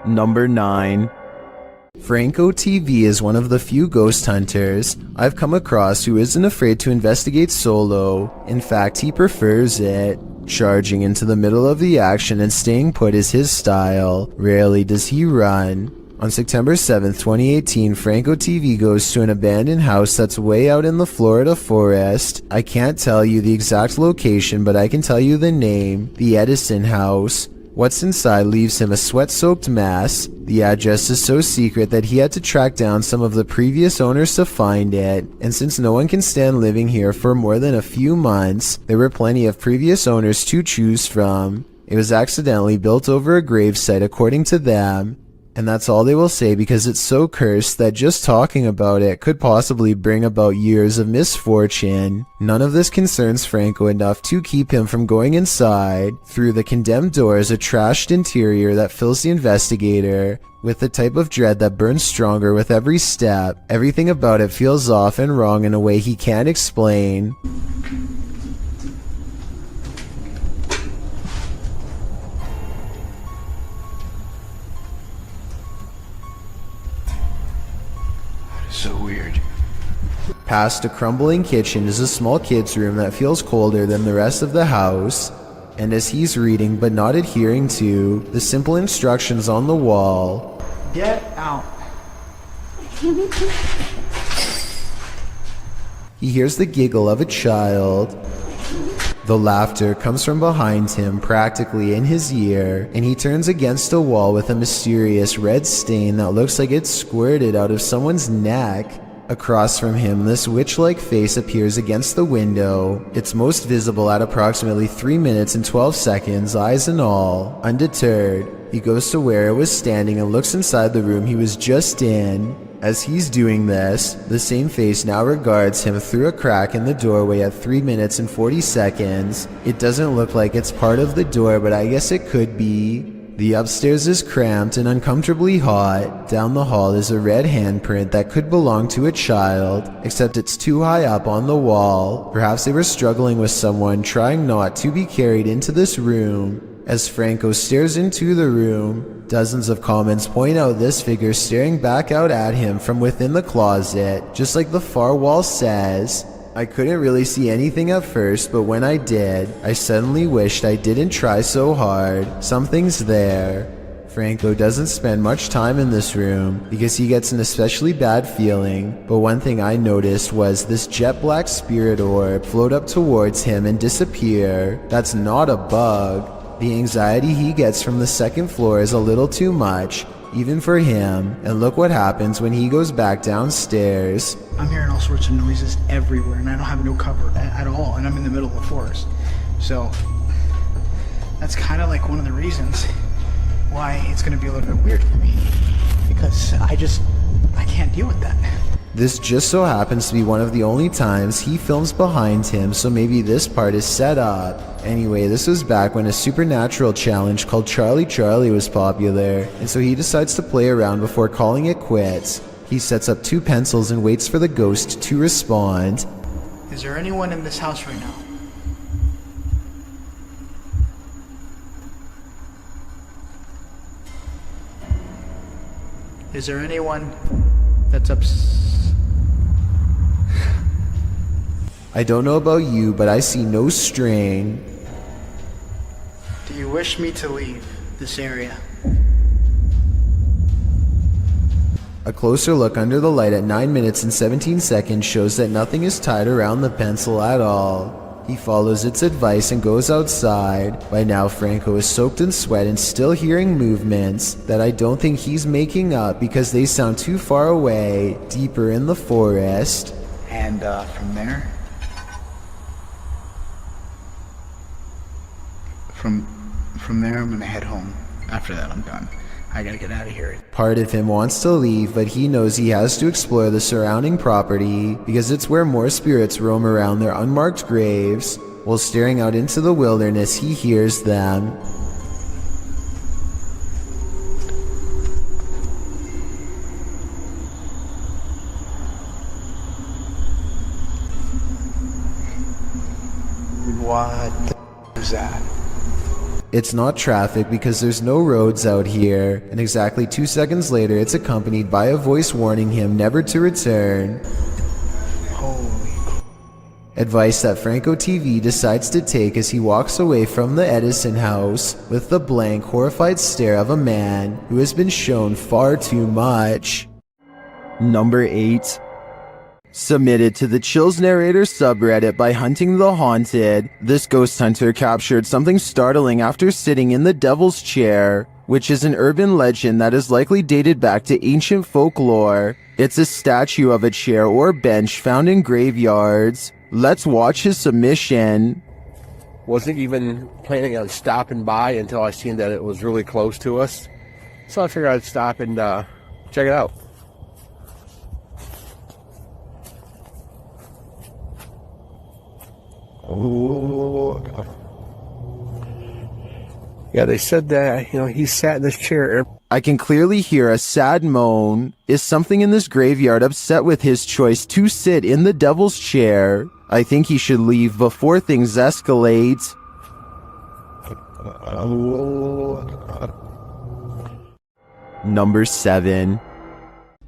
Number 9. Franco TV is one of the few ghost hunters I've come across who isn't afraid to investigate solo. In fact, he prefers it. Charging into the middle of the action and staying put is his style. Rarely does he run. On September 7th, 2018, Franco TV goes to an abandoned house that's way out in the Florida forest. I can't tell you the exact location, but I can tell you the name, the Edison House. What's inside leaves him a sweat-soaked mess. The address is so secret that he had to track down some of the previous owners to find it, and since no one can stand living here for more than a few months, there were plenty of previous owners to choose from. It was accidentally built over a gravesite according to them, and that's all they will say because it's so cursed that just talking about it could possibly bring about years of misfortune. None of this concerns Franco enough to keep him from going inside. Through the condemned door is a trashed interior that fills the investigator with the type of dread that burns stronger with every step. Everything about it feels off and wrong in a way he can't explain. So weird. Past a crumbling kitchen is a small kid's room that feels colder than the rest of the house. And as he's reading but not adhering to the simple instructions on the wall, Get out. he hears the giggle of a child. The laughter comes from behind him, practically in his ear, and he turns against a wall with a mysterious red stain that looks like it's squirted out of someone's neck. Across from him, this witch-like face appears against the window. It's most visible at approximately 3 minutes and 12 seconds, eyes and all. Undeterred, he goes to where it was standing and looks inside the room he was just in. As he's doing this, the same face now regards him through a crack in the doorway at 3 minutes and 40 seconds. It doesn't look like it's part of the door, but I guess it could be. The upstairs is cramped and uncomfortably hot. Down the hall is a red handprint that could belong to a child, except it's too high up on the wall. Perhaps they were struggling with someone, trying not to be carried into this room. As Franco stares into the room, dozens of comments point out this figure staring back out at him from within the closet, just like the far wall says. I couldn't really see anything at first, but when I did, I suddenly wished I didn't try so hard. Something's there. Franco doesn't spend much time in this room because he gets an especially bad feeling, but one thing I noticed was this jet black spirit orb float up towards him and disappear. That's not a bug. The anxiety he gets from the second floor is a little too much, even for him, and look what happens when he goes back downstairs. I'm hearing all sorts of noises everywhere, and I don't have no cover at all, and I'm in the middle of the forest. So, that's kind of like one of the reasons why it's going to be a little bit weird for me, because I can't deal with that. This just so happens to be one of the only times he films behind him, so maybe this part is set up. Anyway, this was back when a supernatural challenge called Charlie Charlie was popular, and so he decides to play around before calling it quits. He sets up 2 pencils and waits for the ghost to respond. Is there anyone in this house right now? Is there anyone that's I don't know about you, but I see no strain. Do you wish me to leave this area? A closer look under the light at 9 minutes and 17 seconds shows that nothing is tied around the pencil at all. He follows its advice and goes outside. By now, Franco is soaked in sweat and still hearing movements that I don't think he's making up because they sound too far away, deeper in the forest. And from there? From there, I'm gonna head home. After that, I'm done. I gotta get out of here. Part of him wants to leave, but he knows he has to explore the surrounding property because it's where more spirits roam around their unmarked graves. While staring out into the wilderness, he hears them. What the is that? It's not traffic because there's no roads out here, and exactly 2 seconds later it's accompanied by a voice warning him never to return. Advice that Franco TV decides to take as he walks away from the Edison house with the blank, horrified stare of a man who has been shown far too much. Number 8. Submitted to the Chills Narrator subreddit by Hunting the Haunted, this ghost hunter captured something startling after sitting in the Devil's Chair, which is an urban legend that is likely dated back to ancient folklore. It's a statue of a chair or bench found in graveyards. Let's watch his submission. Wasn't even planning on stopping by until I seen that it was really close to us. So I figured I'd stop and check it out. Oh, God. Yeah, they said that, he sat in this chair. I can clearly hear a sad moan. Is something in this graveyard upset with his choice to sit in the Devil's Chair? I think he should leave before things escalate. Number 7.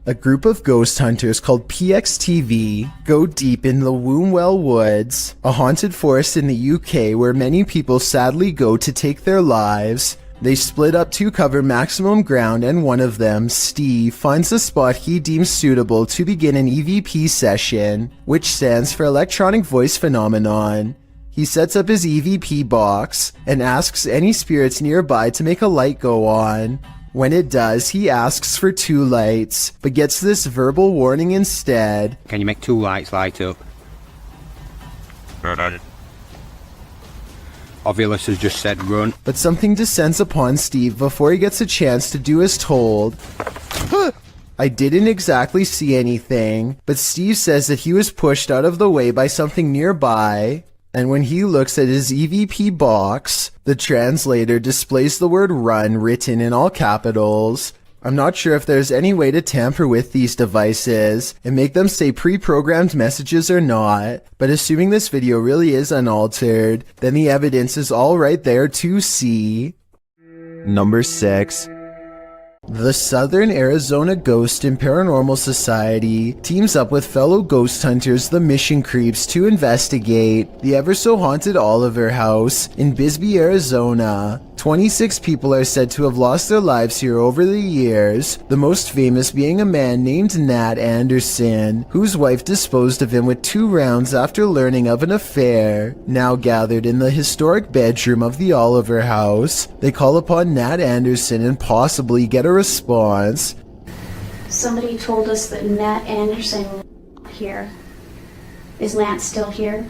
A group of ghost hunters called PXTV go deep in the Wombwell Woods, a haunted forest in the UK where many people sadly go to take their lives. They split up to cover maximum ground, and one of them, Steve, finds a spot he deems suitable to begin an EVP session, which stands for Electronic Voice Phenomenon. He sets up his EVP box and asks any spirits nearby to make a light go on. When it does, he asks for 2 lights, but gets this verbal warning instead. Can you make 2 lights light up? Ovilus has just said run. But something descends upon Steve before he gets a chance to do as told. I didn't exactly see anything, but Steve says that he was pushed out of the way by something nearby. And when he looks at his EVP box, the translator displays the word run written in all capitals. I'm not sure if there's any way to tamper with these devices and make them say pre-programmed messages or not, but assuming this video really is unaltered, then the evidence is all right there to see. Number 6. The Southern Arizona Ghost and Paranormal Society teams up with fellow ghost hunters, the Mission Creeps, to investigate the ever-so-haunted Oliver House in Bisbee, Arizona. 26 people are said to have lost their lives here over the years, the most famous being a man named Nat Anderson, whose wife disposed of him with 2 rounds after learning of an affair. Now gathered in the historic bedroom of the Oliver House, they call upon Nat Anderson and possibly get a response. Somebody told us that Nat Anderson was here. Is Nat still here?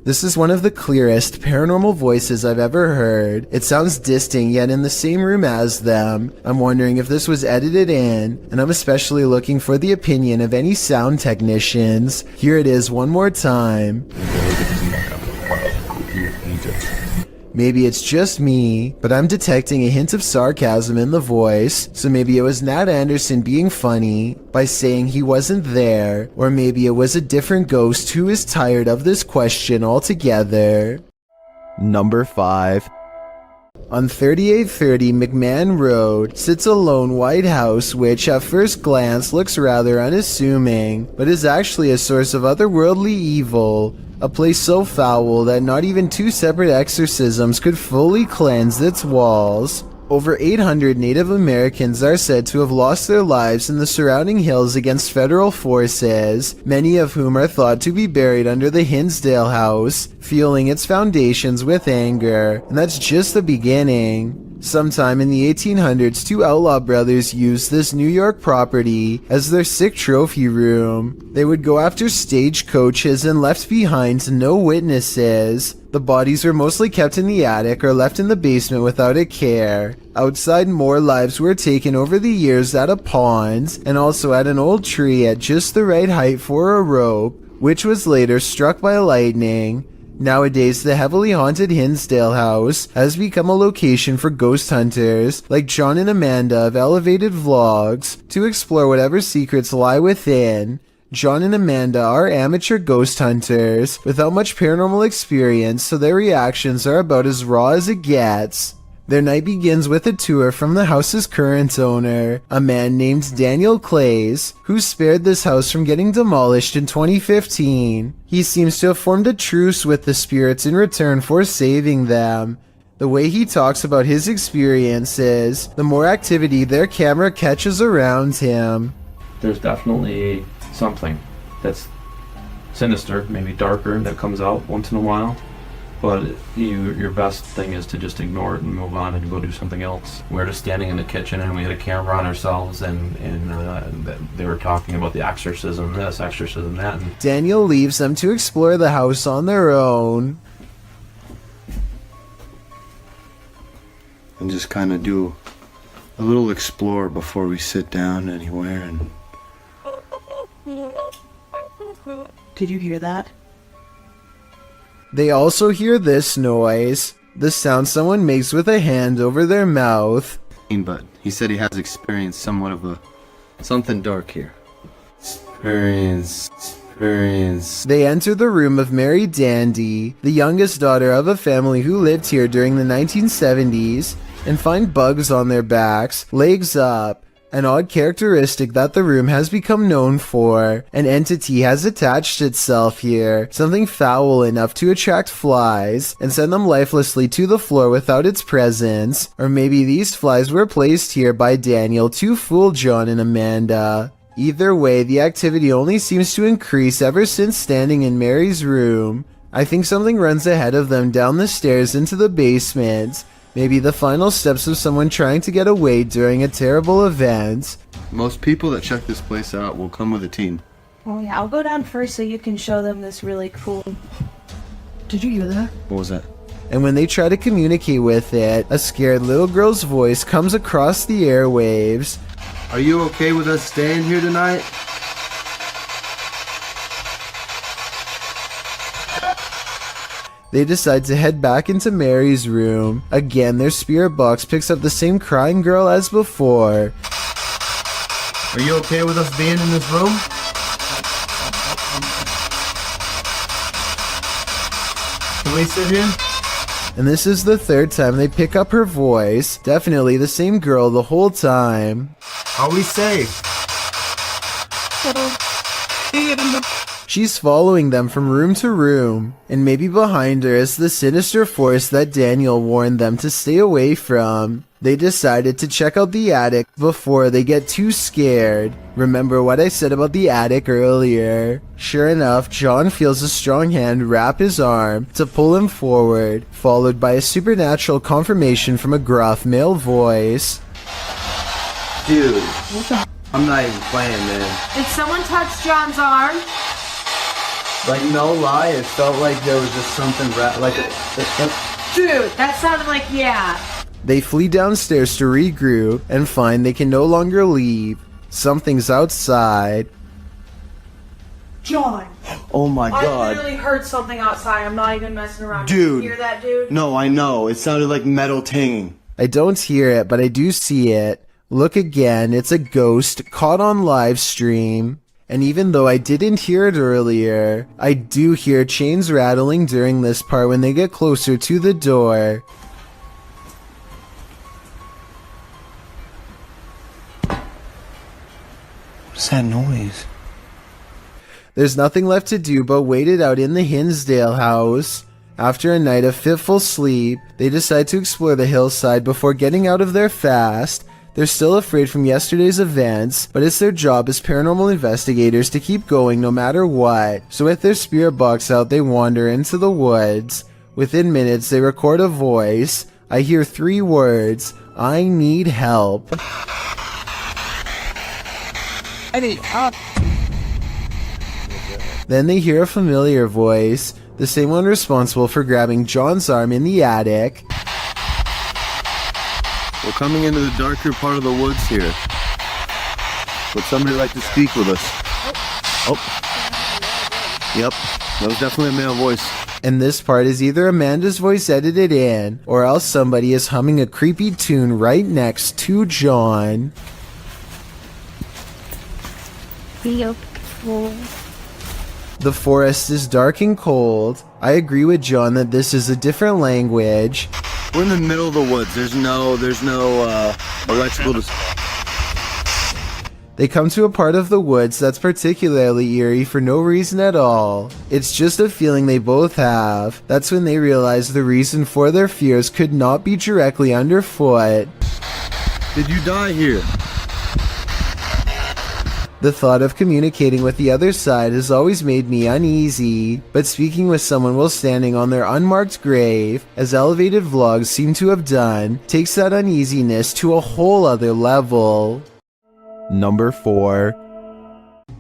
This is one of the clearest paranormal voices I've ever heard. It sounds distinct yet in the same room as them. I'm wondering if this was edited in, and I'm especially looking for the opinion of any sound technicians. Here it is one more time. Maybe it's just me, but I'm detecting a hint of sarcasm in the voice, so maybe it was Nat Anderson being funny by saying he wasn't there, or maybe it was a different ghost who is tired of this question altogether. Number 5. On 3830 McMahon Road sits a lone white house which at first glance looks rather unassuming, but is actually a source of otherworldly evil. A place so foul that not even 2 separate exorcisms could fully cleanse its walls. Over 800 Native Americans are said to have lost their lives in the surrounding hills against federal forces, many of whom are thought to be buried under the Hinsdale House, fueling its foundations with anger. And that's just the beginning. Sometime in the 1800s, 2 outlaw brothers used this New York property as their sick trophy room. They would go after stagecoaches and left behind no witnesses. The bodies were mostly kept in the attic or left in the basement without a care. Outside, more lives were taken over the years at a pond and also at an old tree at just the right height for a rope, which was later struck by lightning. Nowadays, the heavily haunted Hinsdale House has become a location for ghost hunters like John and Amanda of Elevated Vlogs to explore whatever secrets lie within. John and Amanda are amateur ghost hunters without much paranormal experience, so their reactions are about as raw as it gets. Their night begins with a tour from the house's current owner, a man named Daniel Clays, who spared this house from getting demolished in 2015. He seems to have formed a truce with the spirits in return for saving them. The way he talks about his experiences, the more activity their camera catches around him. There's definitely something that's sinister, maybe darker, that comes out once in a while. But your best thing is to just ignore it and move on and go do something else. We were just standing in the kitchen and we had a camera on ourselves and they were talking about the exorcism this, exorcism that. And Daniel leaves them to explore the house on their own. And just kind of do a little explore before we sit down anywhere. And did you hear that? They also hear this noise, the sound someone makes with a hand over their mouth. but he said he has experienced somewhat of something dark here. Experience. They enter the room of Mary Dandy, the youngest daughter of a family who lived here during the 1970s, and find bugs on their backs, legs up, an odd characteristic that the room has become known for. An entity has attached itself here, something foul enough to attract flies and send them lifelessly to the floor without its presence. Or maybe these flies were placed here by Daniel to fool John and Amanda. Either way, the activity only seems to increase ever since standing in Mary's room. I think something runs ahead of them down the stairs into the basement. Maybe the final steps of someone trying to get away during a terrible event. Most people that check this place out will come with a team. Oh yeah, I'll go down first so you can show them this really cool... Did you hear that? What was that? And when they try to communicate with it, a scared little girl's voice comes across the airwaves. Are you okay with us staying here tonight? They decide to head back into Mary's room. Again, their spirit box picks up the same crying girl as before. Are you okay with us being in this room? Can we sit here? And this is the third time they pick up her voice. Definitely the same girl the whole time. Are we safe? She's following them from room to room, and maybe behind her is the sinister force that Daniel warned them to stay away from. They decided to check out the attic before they get too scared. Remember what I said about the attic earlier? Sure enough, John feels a strong hand wrap his arm to pull him forward, followed by a supernatural confirmation from a gruff male voice. Dude, I'm not even playing, man. Did someone touch John's arm? Like, no lie, it felt like there was just something Dude, that sounded like, yeah. They flee downstairs to regroup and find they can no longer leave. Something's outside. John. Oh my I god. literally heard something outside. I'm not even messing around. Dude. Did you hear that, dude? No, I know. It sounded like metal tinging. I don't hear it, but I do see it. Look again, it's a ghost caught on live stream. And even though I didn't hear it earlier, I do hear chains rattling during this part when they get closer to the door. What's that noise? There's nothing left to do but wait it out in the Hinsdale house. After a night of fitful sleep, they decide to explore the hillside before getting out of there fast. They're still afraid from yesterday's events, but it's their job as paranormal investigators to keep going no matter what. So with their spirit box out, they wander into the woods. Within minutes, they record a voice. I hear 3 words. I need help. I need help. Then they hear a familiar voice, the same one responsible for grabbing John's arm in the attic. We're coming into the darker part of the woods here. Would somebody like to speak with us? Oh. Yep, that was definitely a male voice. And this part is either Amanda's voice edited in, or else somebody is humming a creepy tune right next to John. Leo, The forest is dark and cold. I agree with John that this is a different language. We're in the middle of the woods. There's no electrical. They come to a part of the woods that's particularly eerie for no reason at all. It's just a feeling they both have. That's when they realize the reason for their fears could not be directly underfoot. Did you die here? The thought of communicating with the other side has always made me uneasy, but speaking with someone while standing on their unmarked grave, as elevated vlogs seem to have done, takes that uneasiness to a whole other level. Number 4.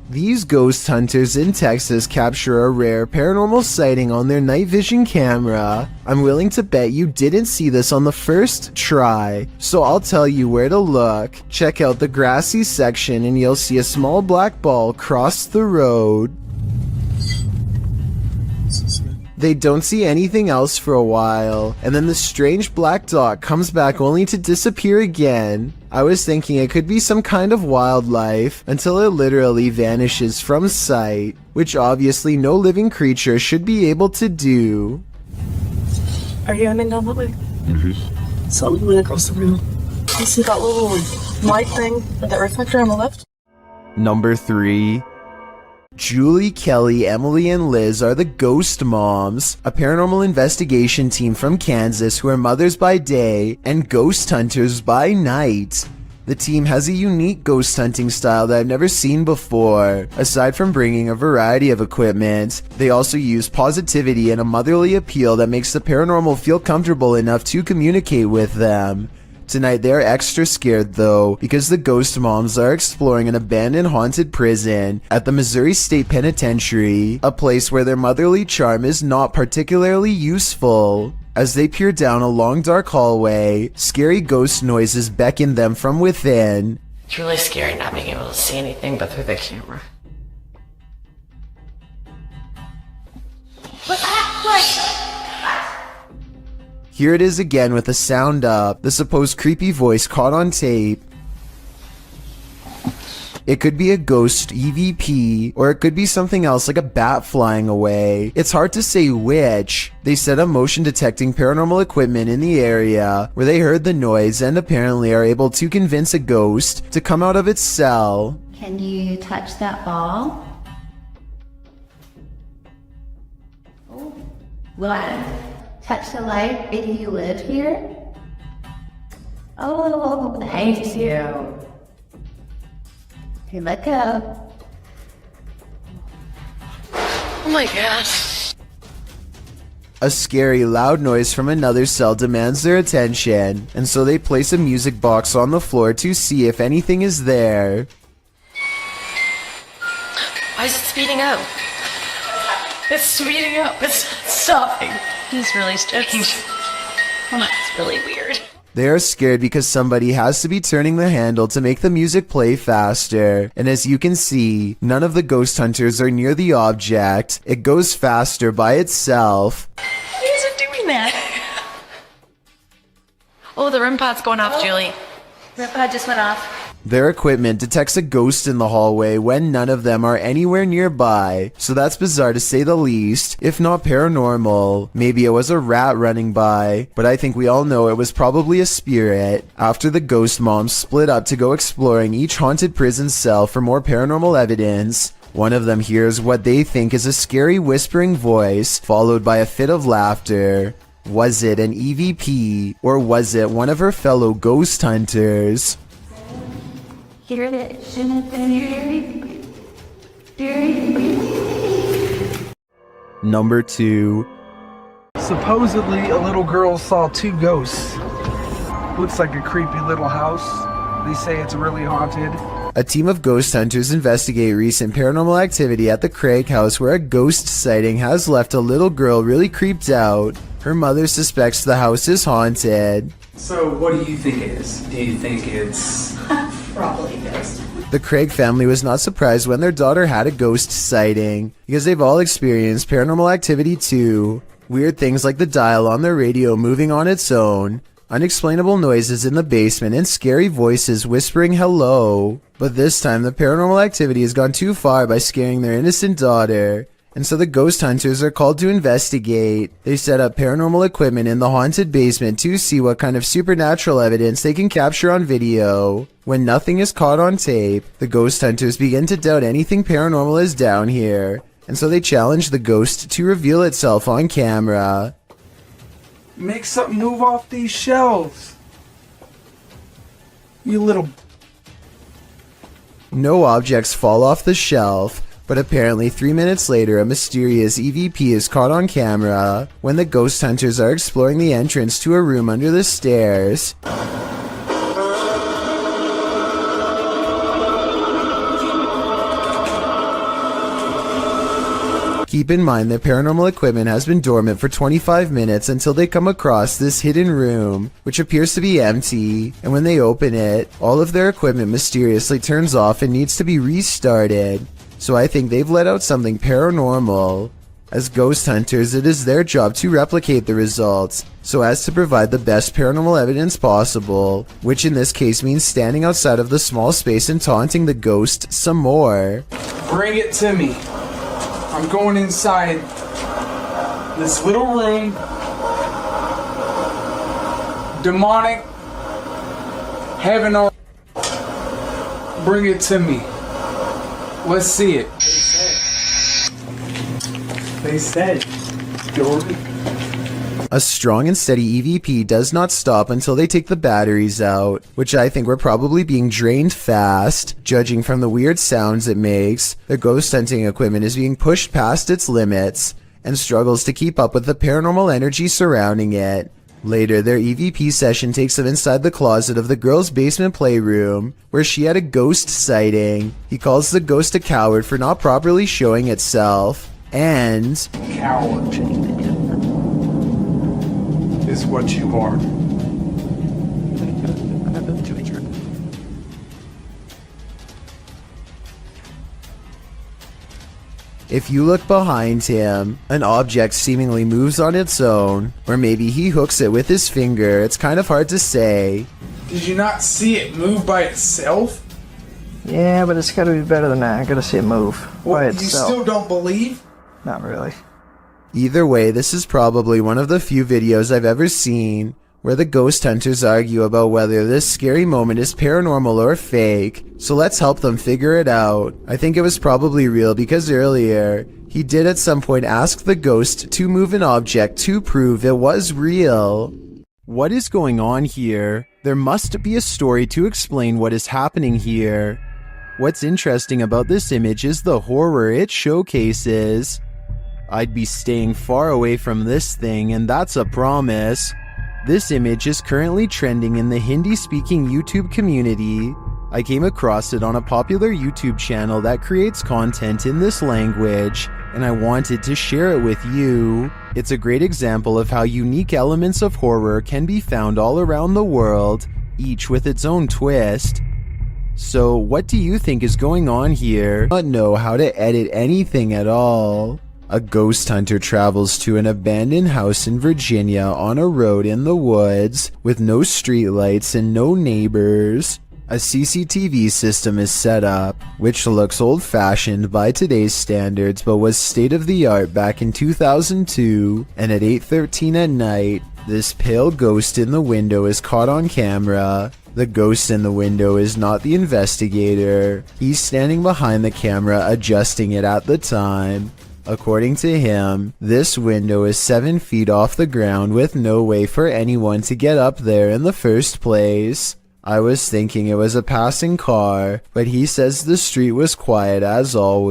These ghost hunters in Texas capture a rare paranormal sighting on their night vision camera. I'm willing to bet you didn't see this on the first try, so I'll tell you where to look. Check out the grassy section and you'll see a small black ball cross the road. They don't see anything else for a while, and then the strange black dot comes back only to disappear again. I was thinking it could be some kind of wildlife, until it literally vanishes from sight, which obviously no living creature should be able to do. Are you aiming down that way? Mm-hmm. So we went across the room. You see that little light thing with that reflector on the left? Number 3. Julie, Kelly, Emily, and Liz are the Ghost Moms, a paranormal investigation team from Kansas who are mothers by day and ghost hunters by night. The team has a unique ghost hunting style that I've never seen before. Aside from bringing a variety of equipment, they also use positivity and a motherly appeal that makes the paranormal feel comfortable enough to communicate with them. Tonight they're extra scared though, because the Ghost Moms are exploring an abandoned haunted prison at the Missouri State Penitentiary, a place where their motherly charm is not particularly useful. As they peer down a long dark hallway, scary ghost noises beckon them from within. It's really scary not being able to see anything but through the camera. Here it is again with the sound up, the supposed creepy voice caught on tape. It could be a ghost EVP, or it could be something else like a bat flying away. It's hard to say which. They set up motion detecting paranormal equipment in the area where they heard the noise and apparently are able to convince a ghost to come out of its cell. Can you touch that ball? Oh, what? Touch the light if you live here? Oh, thank you. Okay, let go. Oh my gosh. A scary, loud noise from another cell demands their attention, and so they place a music box on the floor to see if anything is there. Why is it speeding up? It's speeding up. It's not stopping. He's really strange. It's really weird. They are scared because somebody has to be turning the handle to make the music play faster, and as you can see, none of the ghost hunters are near the object. It goes faster by itself. Why is it doing that? Oh, the REM pod's going off, Julie. REM pod just went off. Their equipment detects a ghost in the hallway when none of them are anywhere nearby, so that's bizarre to say the least, if not paranormal. Maybe it was a rat running by, but I think we all know it was probably a spirit. After the Ghost Moms split up to go exploring each haunted prison cell for more paranormal evidence, one of them hears what they think is a scary whispering voice, followed by a fit of laughter. Was it an EVP, or was it one of her fellow ghost hunters? Hear it. Shouldn't have been here. Number 2. Supposedly, a little girl saw 2 ghosts. Looks like a creepy little house. They say it's really haunted. A team of ghost hunters investigate recent paranormal activity at the Craig house where a ghost sighting has left a little girl really creeped out. Her mother suspects the house is haunted. So what do you think it is? Do you think it's... Probably ghost. The Craig family was not surprised when their daughter had a ghost sighting, because they've all experienced paranormal activity too. Weird things like the dial on their radio moving on its own, unexplainable noises in the basement, and scary voices whispering hello. But this time, the paranormal activity has gone too far by scaring their innocent daughter, and so the ghost hunters are called to investigate. They set up paranormal equipment in the haunted basement to see what kind of supernatural evidence they can capture on video. When nothing is caught on tape, the ghost hunters begin to doubt anything paranormal is down here, and so they challenge the ghost to reveal itself on camera. Make something move off these shelves. You little... No objects fall off the shelf, but apparently 3 minutes later a mysterious EVP is caught on camera when the ghost hunters are exploring the entrance to a room under the stairs. Keep in mind that paranormal equipment has been dormant for 25 minutes until they come across this hidden room, which appears to be empty, and when they open it, all of their equipment mysteriously turns off and needs to be restarted. So I think they've let out something paranormal. As ghost hunters, it is their job to replicate the results, so as to provide the best paranormal evidence possible, which in this case means standing outside of the small space and taunting the ghost some more. Bring it to me. I'm going inside this little room. Demonic. Heaven or... Bring it to me. Let's see it. They said, Jordan. A strong and steady EVP does not stop until they take the batteries out, which I think were probably being drained fast. Judging from the weird sounds it makes, the ghost hunting equipment is being pushed past its limits and struggles to keep up with the paranormal energy surrounding it. Later, their EVP session takes them inside the closet of the girl's basement playroom, where she had a ghost sighting. He calls the ghost a coward for not properly showing itself, and... Coward is what you are. If you look behind him, an object seemingly moves on its own, or maybe he hooks it with his finger. It's kind of hard to say. Did you not see it move by itself? Yeah, but it's got to be better than that. I got to see it move by You itself. still don't believe? Not really. Either way, this is probably one of the few videos I've ever seen where the ghost hunters argue about whether this scary moment is paranormal or fake, so let's help them figure it out. I think it was probably real because earlier, he did at some point ask the ghost to move an object to prove it was real. What is going on here? There must be a story to explain what is happening here. What's interesting about this image is the horror it showcases. I'd be staying far away from this thing, and that's a promise. This image is currently trending in the Hindi-speaking YouTube community. I came across it on a popular YouTube channel that creates content in this language, and I wanted to share it with you. It's a great example of how unique elements of horror can be found all around the world, each with its own twist. So, what do you think is going on here? I don't know how to edit anything at all. A ghost hunter travels to an abandoned house in Virginia on a road in the woods with no streetlights and no neighbors. A CCTV system is set up, which looks old-fashioned by today's standards but was state-of-the-art back in 2002, and at 8:13 at night, this pale ghost in the window is caught on camera. The ghost in the window is not the investigator. He's standing behind the camera adjusting it at the time. According to him, this window is 7 feet off the ground with no way for anyone to get up there in the first place. I was thinking it was a passing car, but he says the street was quiet as always.